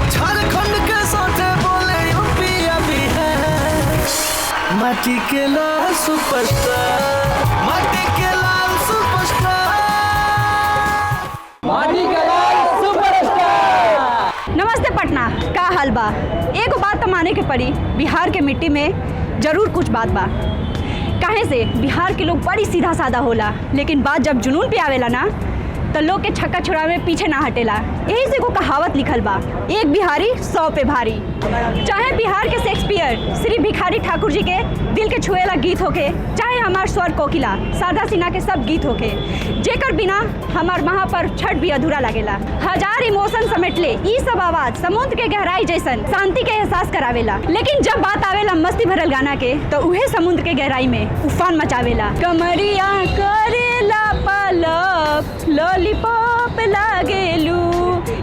झारखंड के साथे बोले यूपी अभी है। माटी के लाल सुपरस्टार, माटी के लाल सुपरस्टार, माटी के लाल सुपरस्टार। नमस्ते पटना, का हाल बा? एगो बात तो माने के पड़ी, बिहार के मिट्टी में जरूर कुछ बात बा। काहे से बिहार के लोग बड़ी सीधा साधा होला, लेकिन बात जब जुनून पे आवेला ना तो लोग के छक्का छुड़ावे पीछे ना हटेला। यही से को कहावत लिखल बा, एक बिहारी 100 पे भारी। चाहे बिहार के शेक्सपियर श्री भिखारी ठाकुर जी के दिल के छुएला गीत होके, चाहे हमार स्वर कोकिला शारदा सिन्हा के सब गीत होके, जेकर बिना हमार महापर्व छठ भी अधूरा लागेला। हजार इमोशन समेट ले ई सब आवाज समुद्र के गहराई जैसन शांति के एहसास करावेला। लेकिन जब बात आवेला मस्ती भरल गाना के तो उहे समुद्र के गहराई में उफान मचावेला। कमरिया करेला पलक लॉलीपॉप लागेलू,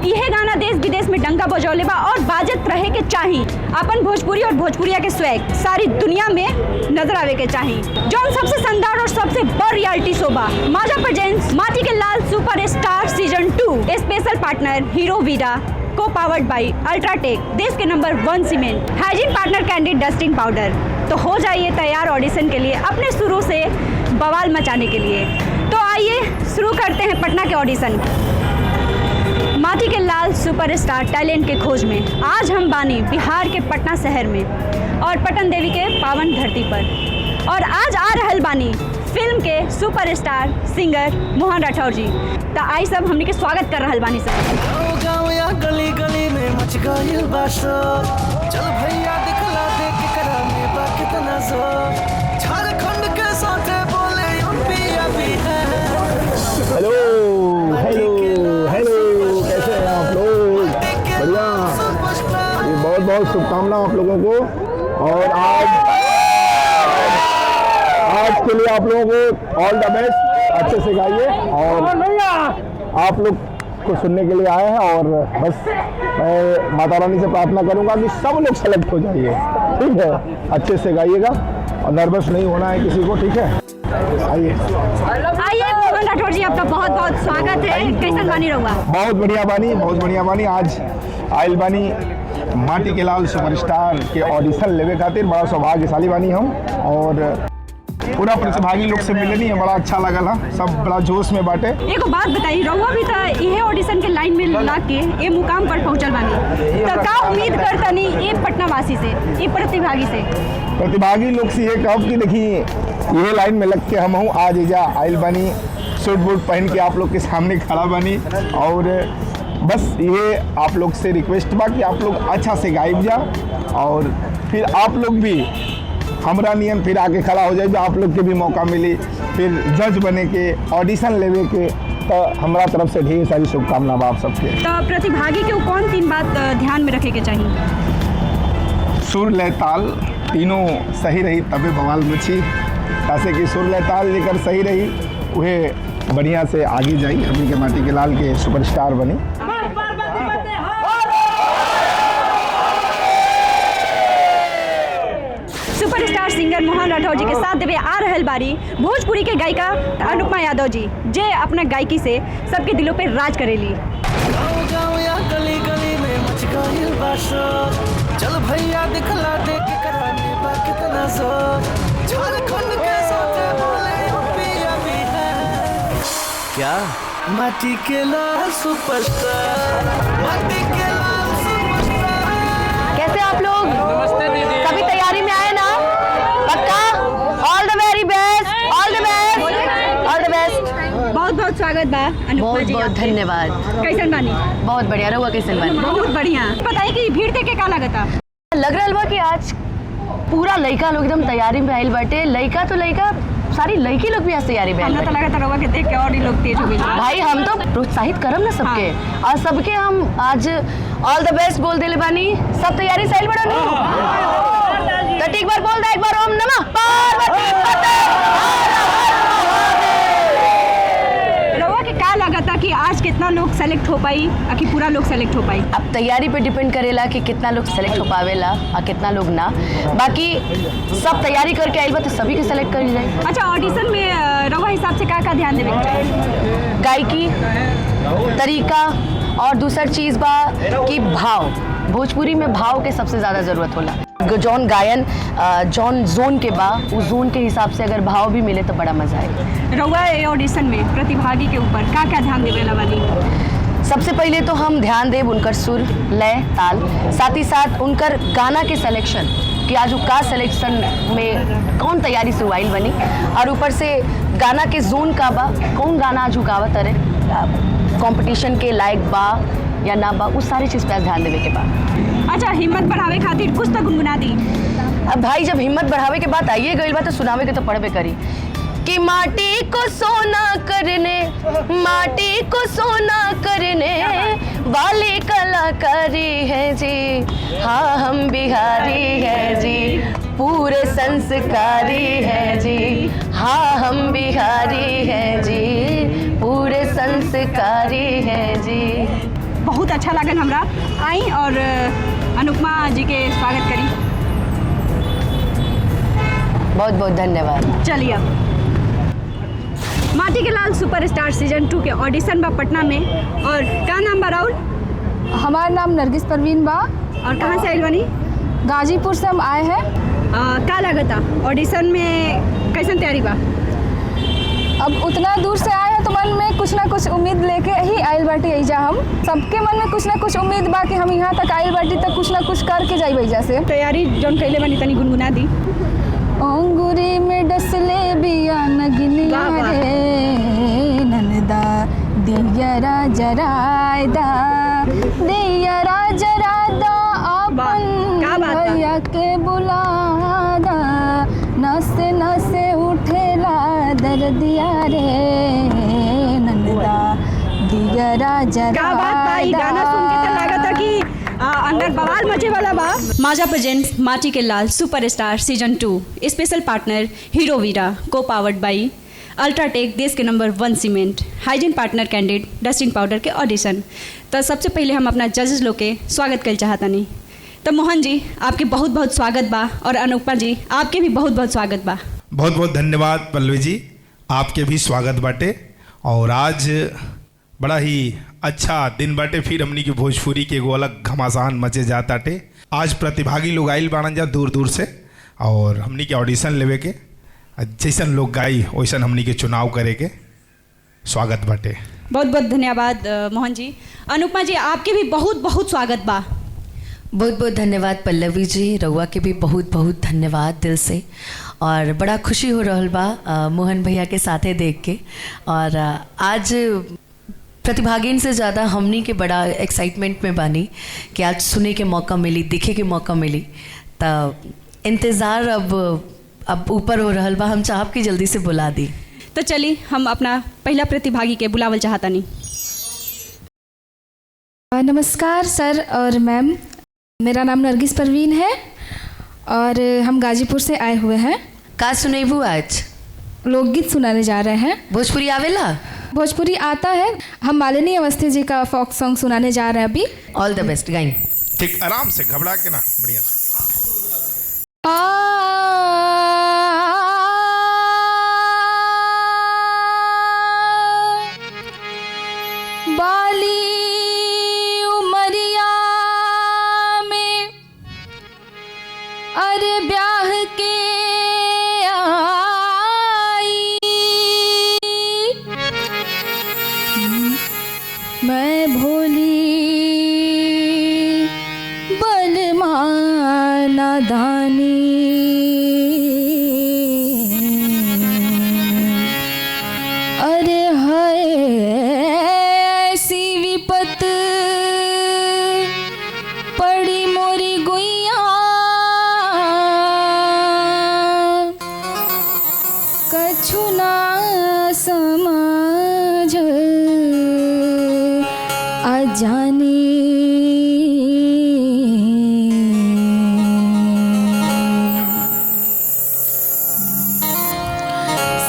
यह गाना देश विदेश में डंका बजौले बा और बाजत रहे के चाही। अपन भोजपुरी और भोजपुरिया के स्वैग सारी दुनिया में नजर आवे के चाही। जौन सबसे शानदार और सबसे बड़ रियलिटी शो बा माजा प्रेजेंट्स माटी के लाल superstar season 2। Special partner hero Vida, co powered by UltraTech, देश के number 1 cement, hygiene partner candid dusting powder. तो हो जाइए तैयार ऑडिशन के लिए, अपने शुरू से बवाल मचाने के लिए। तो आइए शुरू करते हैं पटना के ऑडिशन। माटी के लाल सुपरस्टार टैलेंट के खोज में आज हम बानी बिहार के पटना शहर में और पटन देवी के पावन धरती पर। और आज आ रहल बानी फिल्म के सुपरस्टार सिंगर मोहन राठौर जी। तो आई सब हमने के स्वागत कर रहल बानी सब। गाँव या गली गली में मच गइल बा शोर, चल भैया दिखला दे के करा में बा कितना जोर। झारखंड के साथे बोले यूपी अभी है। हेलो हेलो हेलो, कैसे हैं आप लोग? बढ़िया, ये बहुत बहुत शुभकामनाएं आप लोगों को। और आज के लिए आप लोगों को ऑल द बेस्ट, अच्छे से गाइए। और आप लोग को सुनने के लिए आए हैं और बस मैं माता रानी से प्रार्थना करूंगा कि सब लोग सेलेक्ट हो जाइए, ठीक है? अच्छे से गाइएगा और नर्वस नहीं होना है किसी को, ठीक है? आइए मोहन राठौर जी, आपका बहुत बहुत स्वागत है। कैसन बानी रहुआ? बहुत बढ़िया बानी, बहुत बढ़िया बानी। आज आयल बानी माटी के लाल सुपरस्टार के ऑडिशन लेवे खातिर, बड़ा सौभाग्यशाली बानी हम। और पूरा प्रतिभागी लोग से मिले नहीं है, बड़ा अच्छा लगल है, सब बड़ा जोश में बाटे। एक बात बताइए, रहुआ भी तो यही ऑडिशन के लाइन में लग के ये मुकाम पर पहुंचल बानी, तो का उम्मीद करतनी ये पटना वासी से, ये प्रतिभागी से? प्रतिभागी लोग से ये कहब कि देखिए ये लाइन में लग के हम हूँ आज एजा आयल बानी, सूट बूट पहन के आप लोग के सामने खड़ा बानी। और बस ये आप लोग से रिक्वेस्ट बा कि आप लोग अच्छा से गाइब जा और फिर आप लोग भी हमरा नियन फिर आके खड़ा हो जाए, आप लोग के भी मौका मिली फिर जज बने के, ऑडिशन लेवे के। तो हमारा तरफ से ढेर सारी शुभकामनाएं आप सबके। तो प्रतिभागी के कौन 3 बात ध्यान में रखे के चाहिए? सुर लय ताल तीनों सही रही तबे बवाल मची। जैसे कि सुर लय ताल लेकर सही रही उहे बढ़िया से आगे जाई, हमनी के माटी के लाल के सुपरस्टार बनी। सुपरस्टार सिंगर मोहन राठौर जी के साथ देवे आ रहल बारी भोजपुरी के गायिका अनुपमा यादव जी, जे अपना गायकी से सबके दिलों पे राज करेली। गाँव या गली गली में मच गइल बा शोर, चल भैया दिखला दे के करा में बा कितना जोर। झारखंड के साथे बोले यूपी अभी है। क्या माटी के लाल सुपरस्टार, माटी के लाल सुपरस्टार। कैसे आप लोग? सभी तैयारी में आए ना? पक्का? ऑल द वेरी बेस्ट, ऑल द बेस्ट, ऑल द बेस्ट। बहुत बहुत स्वागत बा अनुपमा बहुत जी। बहुत धन्यवाद। कैसन बानी? बहुत बढ़िया, रहुआ कैसन बानी? बहुत बढ़िया। बताइए कि भीड़ देख के का लगता? लग रहा बा कि आज पूरा लड़का लोग एकदम तैयारी में आइल बाटे। लड़का तो लड़का, सारी लड़की लोग भी आज तैयारी में आइल हमरा तो बाटे। लगता रहुआ के देख के और ही लोग तेज हो गए। भाई हम तो प्रोत्साहित करम ना सबके, और सबके हम आज ऑल द बेस्ट बोल देले बानी। सब तैयारी से आइल बड़ा नी? तो ठीक बार बोल दे एक बार, ओम नमः पार्वती पते। रहुआ के का लगता कि आज कितना लोग सेलेक्ट हो पाई, कि पूरा लोग सेलेक्ट हो पाई? अब तैयारी पे डिपेंड करेला कि कितना लोग सेलेक्ट हो पावेला और कितना लोग ना। बाकी सब तैयारी करके आइल बा तो सभी के सेलेक्ट कर जाए। अच्छा, ऑडिशन में रहुआ हिसाब से का ध्यान देवे के चाहिए? गायकी, तरीका और दूसरा चीज़ बा कि भाव, भोजपुरी में भाव के सबसे ज़्यादा ज़रूरत होला। जौन गायन जौन जोन के बा उस जोन के हिसाब से अगर भाव भी मिले तो बड़ा मज़ा आए। रउआ ऑडिशन में प्रतिभागी के ऊपर क्या ध्यान देवेला वाली? सबसे पहले तो हम ध्यान देव उनकर सुर, लय, ताल, साथ ही साथ उनकर गाना के सिलेक्शन कि आज का सिलेक्शन में कौन तैयारी से आइल बनी, और ऊपर से गाना के जोन का बा, कौन गाना आज गावत अरे कंपटीशन के लायक बा या ना बा, उस सारी चीज़ पे ध्यान देवे के बा। अच्छा, हिम्मत बढ़ावे खातिर कुछ तो गुनगुना दी। अब भाई जब हिम्मत बढ़ावे के बात आइए गई बात तो सुनावे के तो पड़बे करी कि माटी को सोना करने, माटी को सोना करने वाली कलाकारी है जी। हाँ हम बिहारी है जी, पूरे संस्कारी है जी। हाँ हम बिहारी है जी, पूरे संस्कारी है जी। बहुत अच्छा लगन हमरा। आई और अनुपमा जी के स्वागत करी। बहुत बहुत धन्यवाद। चलिए अब माटी के लाल सुपरस्टार सीजन 2 के ऑडिशन बा पटना में। और क्या नाम बा राहुल? हमारा नाम नरगिस परवीन बा। और कहाँ से आइल बनी? गाजीपुर से हम आए हैं। क्या लागता ऑडिशन में कैसन तैयारी बा? अब उतना दूर से आए हैं तो मन में कुछ ना कुछ उम्मीद लेके ही आइल बाटी एजा। हम सबके मन में कुछ ना कुछ उम्मीद बा कि हम यहाँ तक आइल बाटी तक कुछ ना कुछ करके जाई एजा से। तैयारी जौन कैले बनी तनी गुनगुना दी। अंगूरी में डसले बिया नगनिया रे ननदा, दियरा जरायदा, दियरा जरादा, अपन भैया के बुलादा, नसे नसे उठेला दर्दिया रे ननदा, दियरा जरादा। क्या बात भाई, गाना सुन के तो लागता कि अंदर बवाल मचे वाला बा। माजा प्रेजेंट्स माटी के लाल superstar season 2 special partner hero Vira, co powered by UltraTech, देश के number 1 cement, hygiene partner candidate dusting powder के ऑडिशन। तो सबसे पहले हम अपना जजेस लोग के स्वागत कर चाहतनी। तो मोहन जी आपके बहुत बहुत स्वागत बा, और अनुपमा जी आपके भी बहुत बहुत स्वागत बा। बहुत बहुत धन्यवाद पल्लवी जी, आपके भी स्वागत बाटे। और आज बड़ा ही अच्छा दिन बाटे, फिर हमनी की भोजपुरी के एगो अलग घमासान मचे जाताटे। आज प्रतिभागी लोग आइल बाड़न जा दूर दूर से, और हमनी के ऑडिशन लेवे के, जैसन लोग गाई वैसन हमनी के चुनाव करे के स्वागत बाटे। बहुत बहुत धन्यवाद मोहन जी। अनुपमा जी आपके भी बहुत बहुत स्वागत बा। बहुत बहुत धन्यवाद पल्लवी जी, रउआ के भी बहुत बहुत धन्यवाद दिल से। और बड़ा खुशी हो रहल बा मोहन भैया के साथे देख के। और आज प्रतिभागिन से ज़्यादा हमनी के बड़ा एक्साइटमेंट में बानी कि आज सुने के मौका मिली, दिखे के मौका मिली। तो इंतज़ार अब ऊपर हो रहल बा, हम चाहब कि जल्दी से बुला दी। तो चलिए हम अपना पहला प्रतिभागी के बुलावल चाहता नहीं। नमस्कार सर और मैम, मेरा नाम नरगिस परवीन है और हम गाजीपुर से आए हुए हैं। का सुनेबू आज? लोकगीत सुनाने जा रहे हैं। भोजपुरी आवेला? भोजपुरी आता है। हम मालिनी अवस्थी जी का फोक सॉन्ग सुनाने जा रहे हैं अभी। ऑल द बेस्ट गाइन। ठीक, आराम से, घबरा के ना, बढ़िया से। बाली उमरिया में अरे ब्याह के मैं भोली बलमा नादानी, अरे हाय ऐसी विपत पड़ी मोरी गुइया, कछु ना समझ जानी।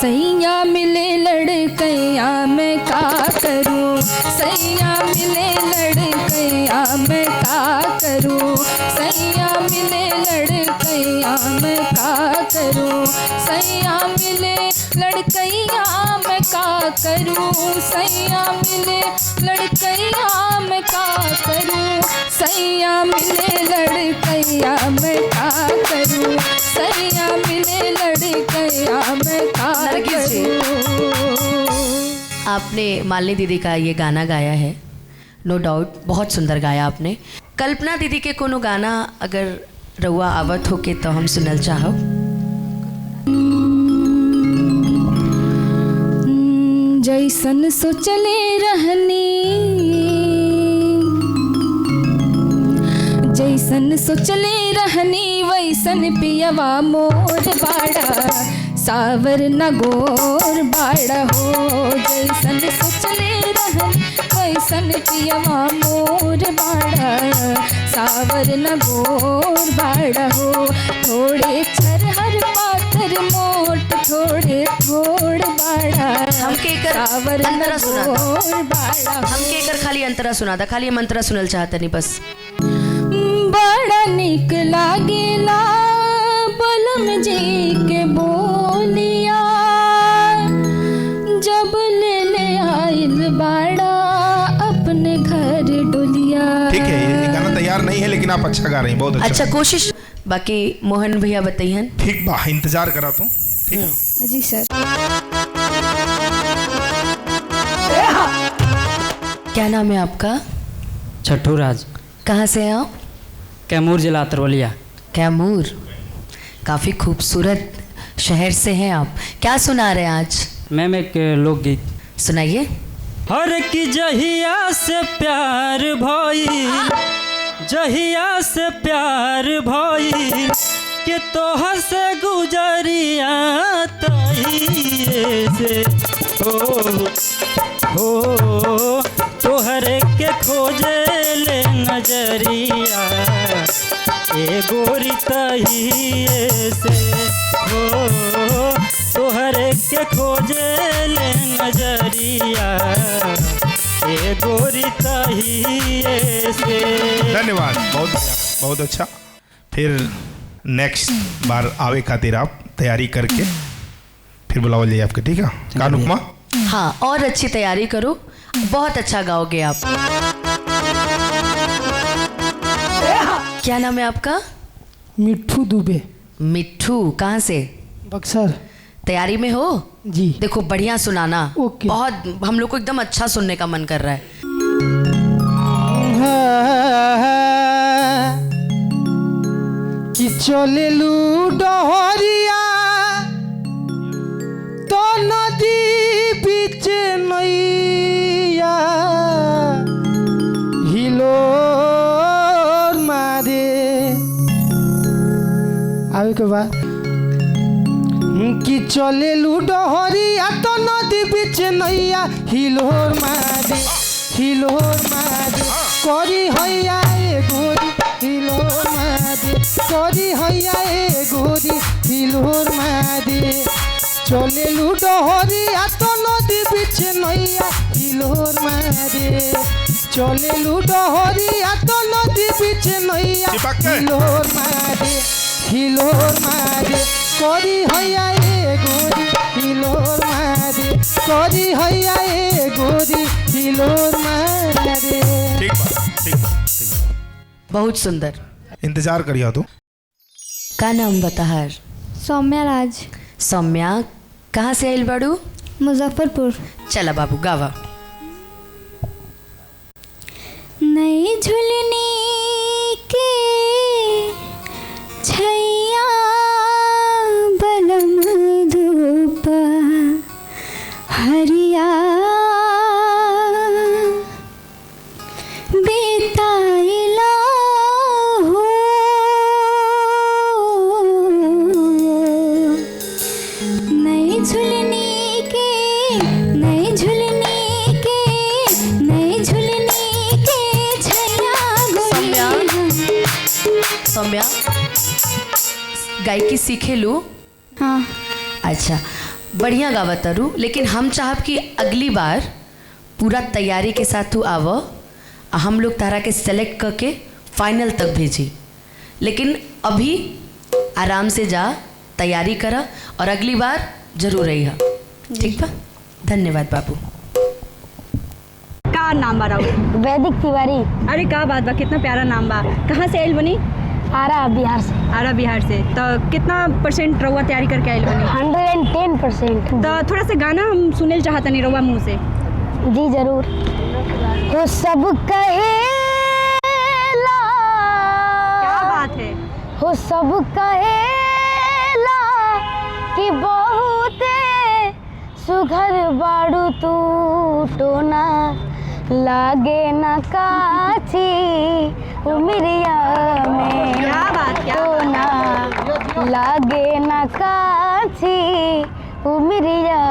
सैया मिले लड़कैया मैं का करूं, सैया मिले लड़कैया मैं का करूं, सैया मिले लड़कैया मैं का करूं, सैया मिले लड़कैया मैं का करूं सैया मिले लड़कैया मैं का करूं सैया मिले लड़कैया मैं का करूं सैया मिले लड़कैया मैं का नरगिस जी। करूं। आपने मालिनी दीदी का ये गाना गाया है, नो डाउट बहुत सुंदर गाया आपने। कल्पना दीदी के कोनो गाना अगर रउआ आवत होके तो हम सुनल चाहो। जैसन सोचले रहनी जैसन सोचले रहनी वैसन पियवा मोर बाड़ा सावर न गोर बाड़ा हो जैसन सोचले रहनी वैसन पियवा मोर बाड़ा सावर न गोर बाड़ा हो थोड़े छरहर पातर मोट थोड़े थोड़ बाड़ा हमके एकर सावर न अंतरा सुना था। गोर बाड़ा हमके एकर खाली अंतरा सुना था, खाली हम अंतरा सुनल चाहतनी बस। बड़ा निक लागेला बलम जी के बोलिया जब ले आइल बाड़ा अपने घर डोलिया। ठीक है, ये गाना तैयार नहीं है लेकिन आप अच्छा गा रही हैं, बहुत अच्छा। अच्छा कोशिश। बाकी मोहन भैया बताइए। ठीक बा, इंतजार करा तू। ठीक है जी सर। क्या नाम है आपका? छठू राज, कहाँ से हैं आप? कैमूर जिला तरवलिया। कैमूर, काफ़ी खूबसूरत शहर से हैं आप। क्या सुना रहे हैं आज? मैम एक लोकगीत सुनाइए। हर की जहिया से प्यार भइल, जहिया से प्यार भइल के तोहर से गुजरिया तहिए से हो तोहरे के खोजे ले नजरिया ए गोरी तहिए से हो तोहरे के खोजे ले नजरिया ए गोरी तहिए से। धन्यवाद, बहुत अच्छा, बहुत अच्छा। फिर नेक्स्ट बार आवे खातिर आप तैयारी करके फिर बुलावल जाइए आपके, ठीक है कानुकमा? हाँ, और अच्छी तैयारी करो, बहुत अच्छा गाओगे आप। क्या नाम है आपका? मिट्ठू दुबे, मिट्ठू, कहाँ से? बक्सर। तैयारी में हो? जी। देखो बढ़िया सुनाना, ओके। बहुत हम लोग को एकदम अच्छा सुनने का मन कर रहा है। कि चले लू डहरिया तो नदी बीच नैया हिलोर मारे आवे के बाद कि चले लू डहरिया तो नदी बीच नैया हिलोर मारे करी हैया ए गोरी हिलोर मारे करी हैया ए गोरी हिलोर मारे चले लू डहरिया तो नदी बीच नैया हिलोर मारे चले लू डहरिया तो नदी बीच नैया हिलोर मारे करी हैया ए गोरी हिलोर मारे करी हैया ए गोरी हिलोर मारे। ठीक बा, ठीक बा, ठीक बा। बहुत सुंदर, इंतजार करिए तू। का नाम बताहर? सौम्या राज, सौम्या, कहाँ से आइल बाड़ू? मुजफ्फरपुर। चला बाबू गावा। नई झुलनी के छैया बलम धूप हरिया बेताइला हो नई झुलनी के नई झुलनी के नई झुलनी के छैया सौम्या, सौम्या गायकी सीखे लू? हाँ। अच्छा, बढ़िया गावत तारू, लेकिन हम चाहब कि अगली बार पूरा तैयारी के साथ तू आव, हम लोग तारा के सेलेक्ट करके फाइनल तक भेजी। लेकिन अभी आराम से जा, तैयारी करा और अगली बार जरूर रही। ठीक बा? धन्यवाद बाबू। का नाम बा राउर? वैदिक तिवारी। अरे का बात बा, कितना प्यारा नाम बा। कहाँ से आइल बनी? आरा बिहार से। आरा बिहार से। तो कितना % रउआ तैयारी करके आइल बनी? 110%। तो थोड़ा सा गाना हम सुने चाहतनी रउआ मुँह से। जी जरूर। हो सब कहेला, क्या बात है। हो सब कहेला कि बहुते सुघर बाड़ू तू टोना लागे ना काची उमरिया में। क्या बात, क्या टोना लागे ना काची उमरिया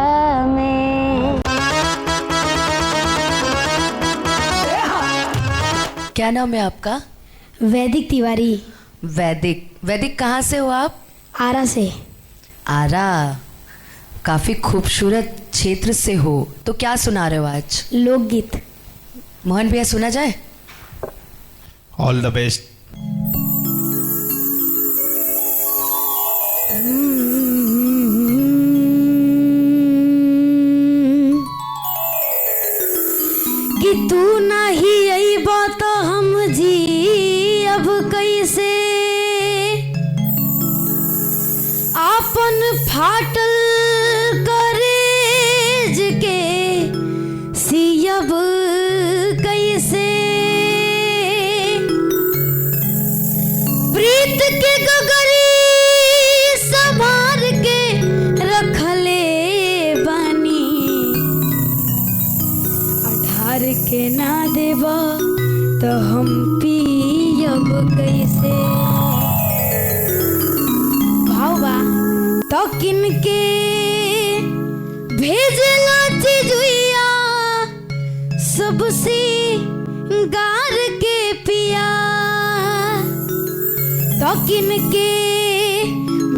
में। क्या नाम है आपका? वैदिक तिवारी। वैदिक कहाँ से हो आप? आरा से। आरा, काफी खूबसूरत क्षेत्र से हो। तो क्या सुना रहे हो आज? लोकगीत। मोहन भैया सुना जाए? ऑल द बेस्ट। कि तू नहीं अइबा तो हम जी अब कैसे, आपन फाटल करेज के सियब कैसे। प्रीत के गगरी संभार के रखले बानी, अढ़ार के ना देबा तो हम पियब कैसे। भावा तो किनके भेजला चिजुइया सबसे गार के पिया। तो किनके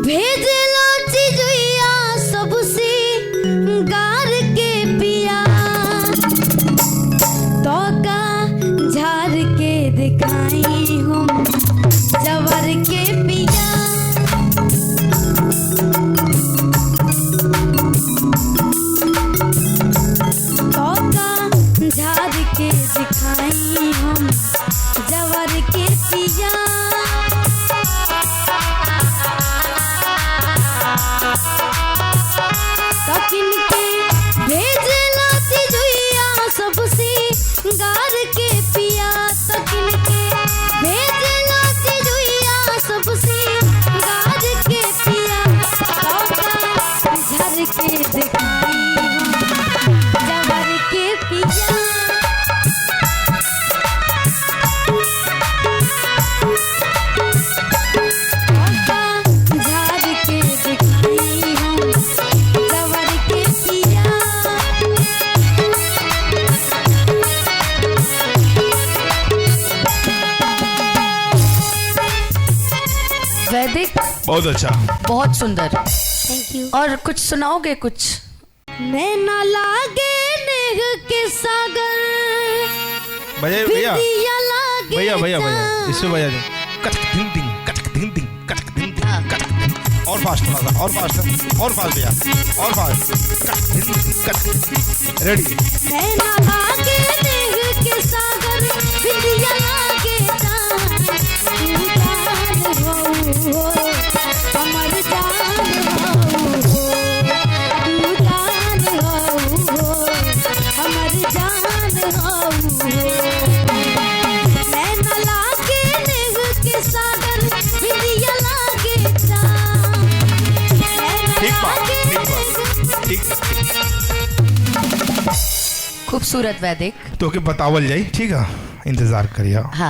भेजला चिजुइया सबसे गार के पिया। तो का झार के दिखाई हम जवर के पिया। तो का झार के दिखाई हम जवर के पिया। तो किनके भेजला चिजुइया सबसे गार के पिया। तो किनके भेजला चिजुइया सबसे गार के पिया। तो का झर के दिखाई हम जवर के पिया। वैदिक, बहुत अच्छा। बहुत सुंदर। Thank you. और कुछ सुनाओगे कुछ? मैं न लागे नेह के सागर, भैया बिंदिया लागे भैया भैया भैया चाँद। इसमें बजा दे। कटक धिन धिन कटक धिन धिन कटक धिन धिन कटक धिन। और फास्ट, थोड़ा सा और फास्ट, और फास्ट भैया, और फास्ट। कटक धिन धिन कटक। रेडी। मैं न लागे नेह के सागर, बिंदिया लागे चाँद। तू जान हो, हमर जान हो, तू जान हो, हमर जान हो। मैं न लागे नेह के सागर, बिंदिया लागे चाँद। मैं न ठीक बात, लागे ठीक बात, ठीक। खूबसूरत वैदिक। तो के बतावल जाई, ठीक है, इंतजार करिए। हाँ।